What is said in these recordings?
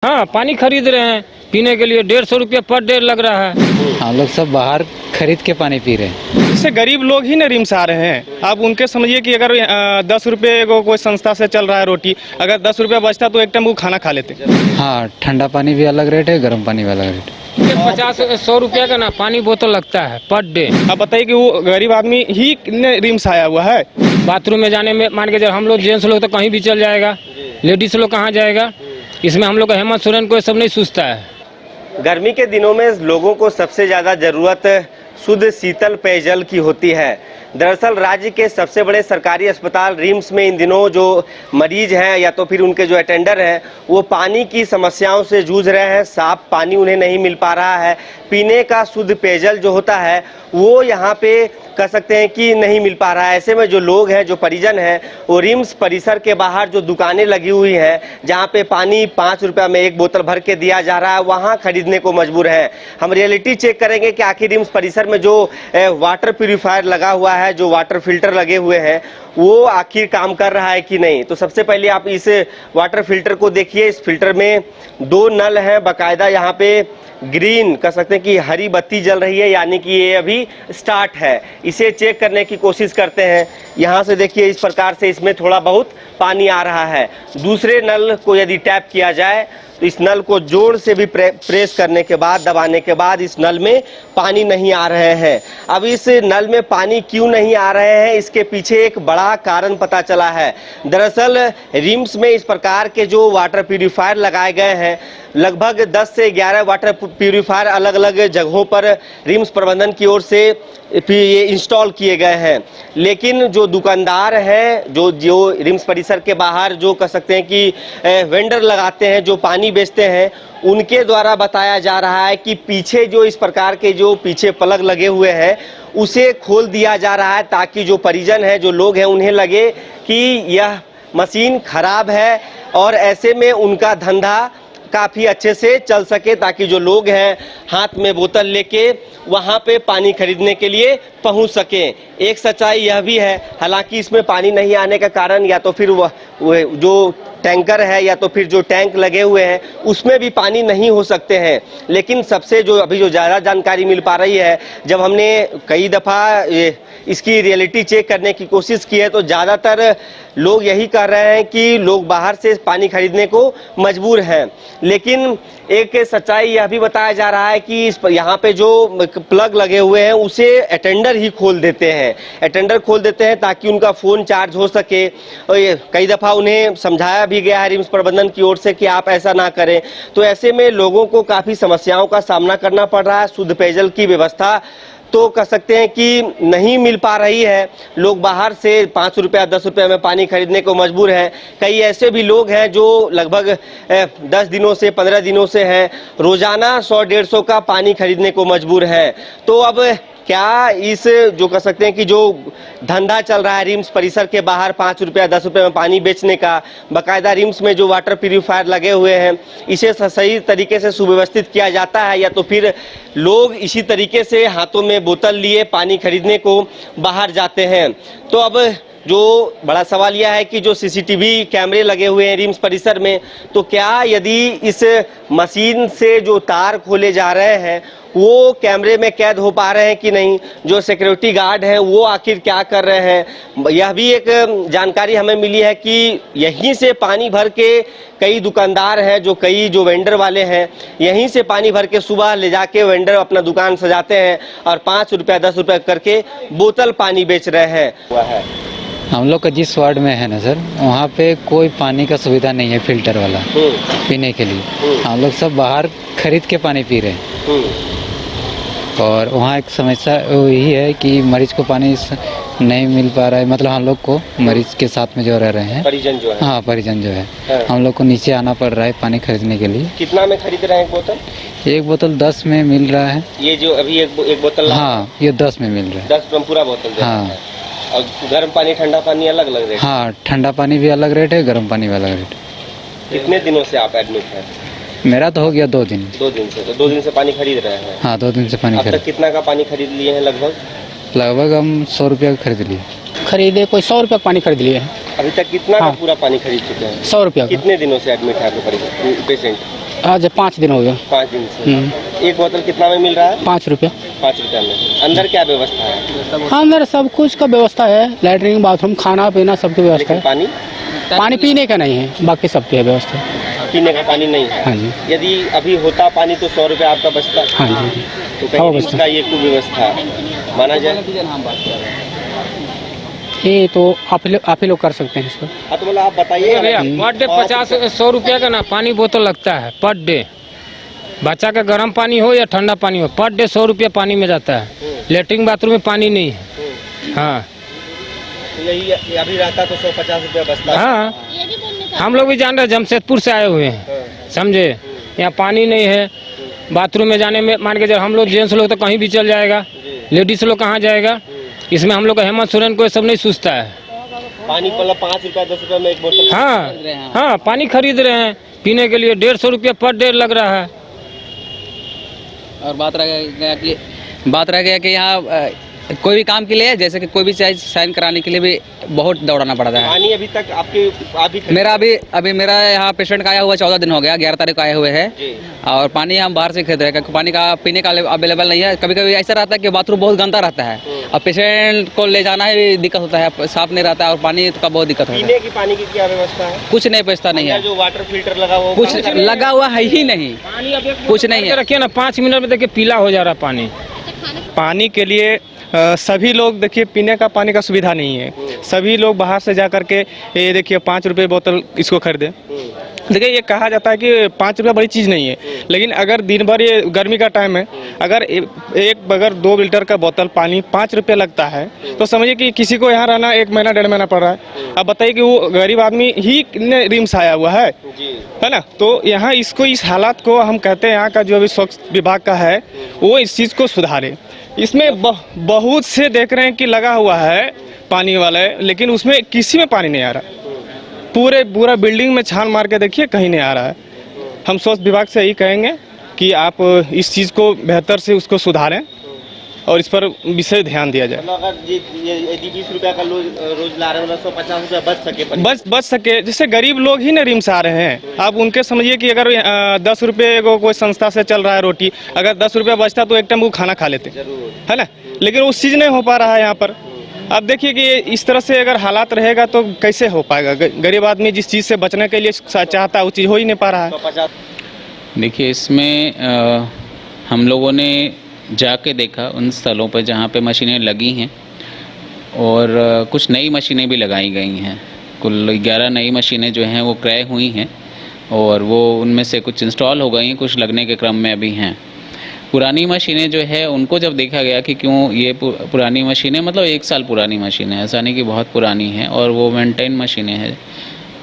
हाँ, पानी खरीद रहे हैं पीने के लिए। 150 रुपया पर डे लग रहा है। हम लोग सब बाहर खरीद के पानी पी रहे हैं। इससे गरीब लोग ही ना रिम्स आ रहे हैं। अब उनके समझिए कि अगर 10 रुपये को कोई संस्था से चल रहा है रोटी, अगर 10 रुपया बचता तो एक टाइम वो खाना खा लेते। हाँ, ठंडा पानी भी अलग रेट है, गर्म पानी भी अलग रेट है। 50-100 रुपया का ना पानी बोतल लगता है पर डे। अब बताइए कि वो गरीब आदमी ही रिम्स आया हुआ है। बाथरूम में जाने में मान के जब हम लोग जेंट्स लोग तो कहीं भी चल जाएगा, लेडीज लोग कहाँ जाएगा। इसमें हम लोग का हेमंत सोरेन को सब नहीं सोचता है। गर्मी के दिनों में लोगों को सबसे ज़्यादा ज़रूरत शुद्ध शीतल पेयजल की होती है। दरअसल राज्य के सबसे बड़े सरकारी अस्पताल रिम्स में इन दिनों जो मरीज हैं या तो फिर उनके जो अटेंडर हैं वो पानी की समस्याओं से जूझ रहे हैं। साफ पानी उन्हें नहीं मिल पा रहा है। पीने का शुद्ध पेयजल जो होता है वो यहाँ पे कह सकते हैं कि नहीं मिल पा रहा है। ऐसे में जो लोग हैं, जो परिजन हैं, वो रिम्स परिसर के बाहर जो दुकानें लगी हुई हैं जहाँ पे पानी 5 रुपया में एक बोतल भर के दिया जा रहा है, वहाँ खरीदने को मजबूर हैं। हम रियलिटी चेक करेंगे कि आखिर रिम्स परिसर में जो वाटर प्यूरिफायर लगा हुआ है, जो वाटर फिल्टर लगे हुए हैं, वो आखिर काम कर रहा है कि नहीं। तो सबसे पहले आप इस वाटर फिल्टर को देखिए। इस फिल्टर में 2 नल हैं, बाकायदा यहाँ पे ग्रीन कह सकते हैं कि हरी बत्ती जल रही है, यानी कि ये अभी स्टार्ट है। इसे चेक करने की कोशिश करते हैं। यहाँ से देखिए इस प्रकार से इसमें थोड़ा बहुत पानी आ रहा है। दूसरे नल को यदि टैप किया जाए तो इस नल को जोर से भी प्रेस करने के बाद, दबाने के बाद इस नल में पानी नहीं आ रहे हैं। अब इस नल में पानी क्यों नहीं आ रहे हैं, इसके पीछे एक बड़ा कारण पता चला है। दरअसल रिम्स में इस प्रकार के जो वाटर प्यूरिफायर लगाए गए हैं, लगभग 10 से 11 वाटर प्यूरिफायर अलग अलग जगहों पर रिम्स प्रबंधन की ओर से ये इंस्टॉल किए गए हैं। लेकिन जो दुकानदार हैं, जो रिम्स परिसर के बाहर जो कह सकते हैं कि वेंडर लगाते हैं, जो पानी बेचते हैं, उनके द्वारा बताया जा रहा है कि पीछे जो इस प्रकार के जो पीछे प्लग लगे हुए हैं उसे खोल दिया जा रहा है, ताकि जो परिजन है, जो लोग हैं, उन्हें लगे कि यह मशीन खराब है और ऐसे में उनका धंधा काफ़ी अच्छे से चल सके, ताकि जो लोग हैं हाथ में बोतल लेके वहाँ पे पानी खरीदने के लिए पहुँच सकें। एक सच्चाई यह भी है, हालांकि इसमें पानी नहीं आने का कारण या तो फिर वह जो टैंकर है या तो फिर जो टैंक लगे हुए हैं उसमें भी पानी नहीं हो सकते हैं। लेकिन सबसे जो अभी जो ज़्यादा जानकारी मिल पा रही है, जब हमने कई दफ़ा इसकी रियलिटी चेक करने की कोशिश की है, तो ज़्यादातर लोग यही कह रहे हैं कि लोग बाहर से पानी खरीदने को मजबूर हैं। लेकिन एक सच्चाई यह भी बताया जा रहा है कि यहाँ पे जो प्लग लगे हुए हैं उसे अटेंडर ही खोल देते हैं। अटेंडर खोल देते हैं ताकि उनका फ़ोन चार्ज हो सके। और कई दफ़ा उन्हें समझाया भी गया है रिम्स प्रबंधन की ओर से कि आप ऐसा ना करें। तो ऐसे में लोगों को काफ़ी समस्याओं का सामना करना पड़ रहा है। शुद्ध पेयजल की व्यवस्था तो कह सकते हैं कि नहीं मिल पा रही है। लोग बाहर से 5 रुपया 10 रुपये में पानी खरीदने को मजबूर हैं। कई ऐसे भी लोग हैं जो लगभग 10 दिनों से 15 दिनों से हैं, रोजाना 100-150 का पानी खरीदने को मजबूर हैं। तो अब क्या इस जो कह सकते हैं कि जो धंधा चल रहा है रिम्स परिसर के बाहर 5 रुपया 10 रुपये में पानी बेचने का, बाकायदा रिम्स में जो वाटर प्यूरिफायर लगे हुए हैं, इसे सही तरीके से सुव्यवस्थित किया जाता है या तो फिर लोग इसी तरीके से हाथों में बोतल लिए पानी खरीदने को बाहर जाते हैं। तो अब जो बड़ा सवाल यह है कि जो सीसीटीवी कैमरे लगे हुए हैं रिम्स परिसर में, तो क्या यदि इस मशीन से जो तार खोले जा रहे हैं वो कैमरे में कैद हो पा रहे हैं कि नहीं, जो सिक्योरिटी गार्ड हैं वो आखिर क्या कर रहे हैं। यह भी एक जानकारी हमें मिली है कि यहीं से पानी भर के कई दुकानदार हैं, जो वेंडर वाले हैं, यहीं से पानी भर के सुबह ले जाके वेंडर अपना दुकान सजाते हैं और 5 रुपया 10 रुपये करके बोतल पानी बेच रहे हैं। हम लोग का जिस वार्ड में है ना सर, वहाँ पे कोई पानी का सुविधा नहीं है फिल्टर वाला पीने के लिए। हम लोग सब बाहर खरीद के पानी पी रहे हैं। और वहाँ एक समस्या यही है कि मरीज को पानी नहीं मिल पा रहा है। मतलब हम लोग को मरीज के साथ में जो रह रहे हैं, परिजन जो है, हाँ परिजन जो है, हाँ। हम लोग को नीचे आना पड़ रहा है पानी खरीदने के लिए। कितना में खरीद रहे हैं एक बोतल? एक बोतल 10 में मिल रहा है। ये जो अभी एक बोतल, हाँ ये 10 में मिल रहा है। 10 में पूरा बोतल? हाँ। और गर्म पानी ठंडा पानी अलग अलग रेट? हाँ, ठंडा पानी भी अलग रेट है, गर्म पानी भी अलग रेट है। कितने दिनों से आप एडमिट हैं? मेरा तो हो गया 2 दिन। 2 दिन से? तो 2 दिन से पानी खरीद रहे हैं? हाँ 2 दिन से पानी खरीद। अब तक कितना का पानी खरीद लिए हैं? लगभग हम 100 रुपया का खरीद लिए। खरीदे कोई 100 रुपया पानी खरीद लिए हैं। अभी तक कितना का पूरा पानी खरीद चुके हैं? 100 रुपया। कितने दिनों से एडमिट है आपके पेशेंट? आज 5 दिन हो गया। 5 दिन से। एक बोतल कितना में मिल रहा है? 5 रुपया। 5 रुपया में। अंदर क्या व्यवस्था है? अंदर सब कुछ का व्यवस्था है, लैट्रिन बाथरूम खाना पीना सबकी व्यवस्था लेकिन है। पानी पानी पीने का नहीं है, बाकी सबकी है व्यवस्था। पीने का पानी नहीं है। हाँ जी। यदि अभी होता पानी तो 100 रुपया आपका बचता। हाँ जी। तो कहीं इसका ये कुव्यवस्था माना जाए। ये तो आप ही लोग कर सकते हैं इसको। हाँ तो मतलब आप बताइए पर डे 50-100 रुपया का ना पानी बोतल लगता है पर डे। बच्चा का गर्म पानी हो या ठंडा पानी हो, पर डे 100 रुपया पानी में जाता है। लेटरिन बाथरूम में पानी नहीं है। हाँ तो यही अभी रहता तो 150 रुपया बचता। हाँ, हम लोग भी जान रहे हैं, जमशेदपुर से आए हुए हैं, समझे। यहाँ पानी नहीं है, बाथरूम में जाने में मान के जब हम लोग जेंट्स लोग तो कहीं भी चल जाएगा, लेडीज लोग कहाँ जाएगा। इसमें हम लोग का हेमंत सोरेन को सब नहीं सोचता है। पानी मतलब 5 रुपया 10 रुपया में एक बोतल। हाँ, पानी खरीद रहे हैं पीने के लिए। 150 रुपया पर डे लग रहा है। और बात रह गया कि यहाँ कोई भी काम के लिए, जैसे कि कोई भी चीज साइन कराने के लिए भी बहुत दौड़ाना पड़ता है। पानी अभी तक आपके मेरा अभी मेरा यहाँ पेशेंट का आया हुआ 14 दिन हो गया, 11 तारीख को आए हुए हैं। और पानी हम बाहर से खरीद रहे हैं क्योंकि पानी का पीने का अवेलेबल नहीं है। कभी कभी ऐसा रहता है कि बाथरूम बहुत गंदा रहता है और पेशेंट को ले जाना ही दिक्कत होता है, साफ नहीं रहता है और पानी का बहुत दिक्कत होता है। पीने की पानी की क्या व्यवस्था है? कुछ नहीं, व्यवस्था नहीं है। जो वाटर फिल्टर लगा हुआ कुछ लगा हुआ है ही नहीं, कुछ नहीं है। रखिए ना, 5 मिनट में देखिए पीला हो जा रहा पानी। पानी के लिए सभी लोग देखिए पीने का पानी का सुविधा नहीं है। सभी लोग बाहर से जा करके ये देखिए 5 रुपये बोतल इसको खरीदे। देखिए ये कहा जाता है कि 5 रुपया बड़ी चीज़ नहीं है, लेकिन अगर दिन भर ये गर्मी का टाइम है, अगर अगर 2 लीटर का बोतल पानी 5 रुपये लगता है तो समझिए कि किसी को यहाँ रहना 1 महीना 1.5 महीना पड़ रहा है। अब बताइए कि वो गरीब आदमी ही रिम्स आया हुआ है ना। तो यहाँ इसको इस हालात को हम कहते हैं, यहाँ का जो अभी स्वच्छ विभाग का है वो इस चीज़ को सुधारे। इसमें बहुत से देख रहे हैं कि लगा हुआ है पानी वाला, लेकिन उसमें किसी में पानी नहीं आ रहा। पूरा बिल्डिंग में छान मार के देखिए, कहीं नहीं आ रहा है। हम स्वास्थ्य विभाग से यही कहेंगे कि आप इस चीज़ को बेहतर से उसको सुधारें और इस पर विशेष ध्यान दिया जाए। अगर ये 20 रुपया का रोज ला रहे हैं, 150 रुपया बच सके। जैसे गरीब लोग ही ना रिम्स आ रहे हैं। आप उनके समझिए कि अगर 10 रुपये को कोई संस्था से चल रहा है रोटी, अगर 10 रुपया बचता तो एक टाइम वो खाना खा लेते, है ना। लेकिन उस चीज़ नहीं हो पा रहा है यहाँ पर। अब देखिए कि इस तरह से अगर हालात रहेगा तो कैसे हो पाएगा। गरीब आदमी जिस चीज़ से बचने के लिए चाहता है वो चीज़ हो ही नहीं पा रहा है। देखिए इसमें हम लोगों ने जाके देखा उन स्थलों पर जहाँ पे मशीनें लगी हैं और कुछ नई मशीनें भी लगाई गई हैं। कुल 11 नई मशीनें जो हैं वो क्रय हुई हैं और वो उनमें से कुछ इंस्टॉल हो गई हैं, कुछ लगने के क्रम में अभी हैं। पुरानी मशीनें जो है उनको जब देखा गया कि क्यों ये पुरानी मशीनें, मतलब 1 साल पुरानी मशीनें, ऐसा नहीं कि बहुत पुरानी हैं, और वो मेंटेन मशीनें हैं,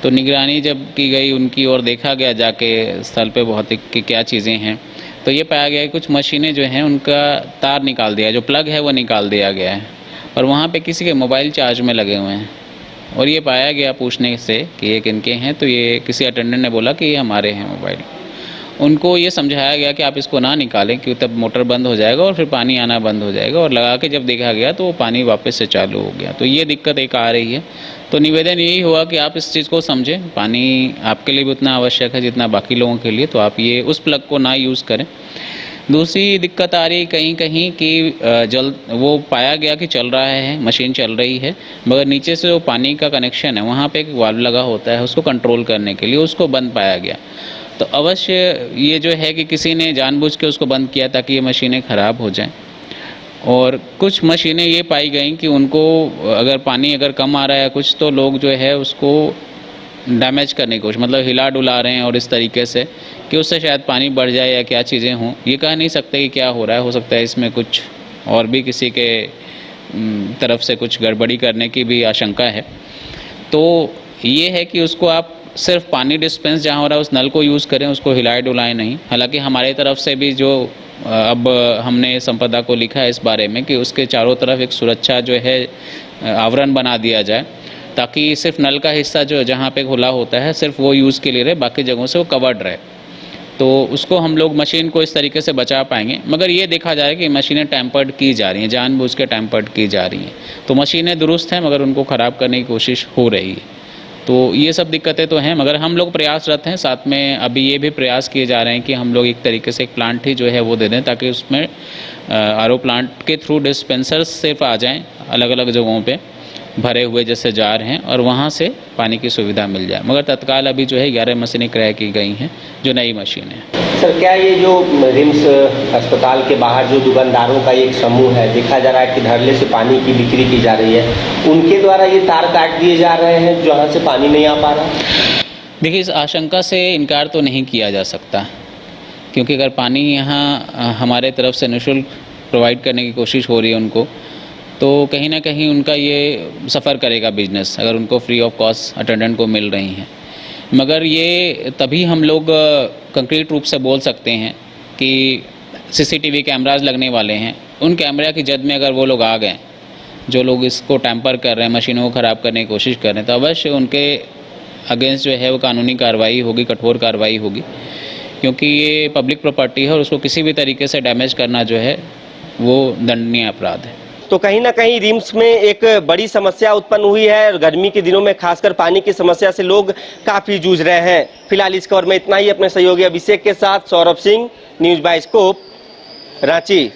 तो निगरानी जब की गई उनकी और देखा गया जाके स्थल पे भौतिक की क्या चीज़ें हैं, तो ये पाया गया कि कुछ मशीनें जो हैं उनका तार निकाल दिया, जो प्लग है वो निकाल दिया गया है और वहाँ पे किसी के मोबाइल चार्ज में लगे हुए हैं। और ये पाया गया पूछने से कि ये किनके हैं, तो ये किसी अटेंडेंट ने बोला कि ये हमारे हैं मोबाइल। उनको ये समझाया गया कि आप इसको ना निकालें क्योंकि तब मोटर बंद हो जाएगा और फिर पानी आना बंद हो जाएगा, और लगा के जब देखा गया तो वो पानी वापस से चालू हो गया। तो ये दिक्कत एक आ रही है। तो निवेदन यही हुआ कि आप इस चीज़ को समझें, पानी आपके लिए भी उतना आवश्यक है जितना बाकी लोगों के लिए, तो आप ये उस प्लग को ना यूज़ करें। दूसरी दिक्कत आ रही है कहीं कहीं कि वो पाया गया कि चल रहा है, मशीन चल रही है, मगर नीचे से जो पानी का कनेक्शन है वहाँ पे एक वाल्व लगा होता है उसको कंट्रोल करने के लिए, उसको बंद पाया गया। तो अवश्य ये जो है कि किसी ने जानबूझ के उसको बंद किया ताकि ये मशीनें ख़राब हो जाएं। और कुछ मशीनें ये पाई गई कि उनको अगर पानी अगर कम आ रहा है कुछ, तो लोग जो है उसको डैमेज करने की कोशिश, मतलब हिला डुला रहे हैं और इस तरीके से कि उससे शायद पानी बढ़ जाए या क्या चीज़ें हों। ये कह नहीं सकते कि क्या हो रहा है, हो सकता है इसमें कुछ और भी किसी के तरफ से कुछ गड़बड़ी करने की भी आशंका है। तो ये है कि उसको आप सिर्फ पानी डिस्पेंस जहाँ हो रहा है उस नल को यूज़ करें, उसको हिलाए डुलाएं नहीं। हालांकि हमारी तरफ से भी जो अब हमने संपदा को लिखा है इस बारे में कि उसके चारों तरफ एक सुरक्षा जो है आवरण बना दिया जाए, ताकि सिर्फ नल का हिस्सा जो जहाँ पे खुला होता है सिर्फ वो यूज़ के लिए रहे, बाकी जगहों से वो कवर्ड रहे। तो उसको हम लोग मशीन को इस तरीके से बचा पाएंगे। मगर ये देखा जाए कि मशीनें टैम्पर्ड की जा रही हैं, जानबूझ के टैम्पर्ड की जा रही हैं। तो मशीनें दुरुस्त हैं मगर उनको ख़राब करने की कोशिश हो रही है। तो ये सब दिक्कतें तो हैं, मगर हम लोग प्रयासरत हैं। साथ में अभी ये भी प्रयास किए जा रहे हैं कि हम लोग एक तरीके से एक प्लांट ही जो है वो दे दें, ताकि उसमें आरओ प्लांट के थ्रू डिस्पेंसर्स सिर्फ आ जाएं अलग अलग जगहों पे भरे हुए जैसे जार हैं, और वहाँ से पानी की सुविधा मिल जाए। मगर तत्काल अभी जो है 11 मशीनें क्रय की गई हैं, जो नई मशीनें हैं। सर, क्या ये जो रिम्स अस्पताल के बाहर जो दुकानदारों का एक समूह है, देखा जा रहा है कि धरले से पानी की बिक्री की जा रही है, उनके द्वारा ये तार काट दिए जा रहे हैं जहाँ से पानी नहीं आ पा रहा? देखिए, इस आशंका से इनकार तो नहीं किया जा सकता, क्योंकि अगर पानी यहाँ हमारे तरफ से निःशुल्क प्रोवाइड करने की कोशिश हो रही है उनको, तो कहीं ना कहीं उनका ये सफ़र करेगा बिजनेस, अगर उनको फ्री ऑफ कॉस्ट अटेंडेंट को मिल रही हैं। मगर ये तभी हम लोग कंक्रीट रूप से बोल सकते हैं कि सीसीटीवी कैमराज लगने वाले हैं, उन कैमरा की जद में अगर वो लोग आ गए जो लोग इसको टैंपर कर रहे हैं, मशीनों को ख़राब करने की कोशिश कर रहे हैं, तो अवश्य उनके अगेंस्ट जो है वो कानूनी कार्रवाई होगी, कठोर कार्रवाई होगी, क्योंकि ये पब्लिक प्रॉपर्टी है और उसको किसी भी तरीके से डैमेज करना जो है वो दंडनीय अपराध है। तो कहीं ना कहीं रिम्स में एक बड़ी समस्या उत्पन्न हुई है और गर्मी के दिनों में खासकर पानी की समस्या से लोग काफी जूझ रहे हैं। फिलहाल इस खबर में इतना ही। अपने सहयोगी अभिषेक के साथ Saurabh Singh, news bye scope, Ranchi.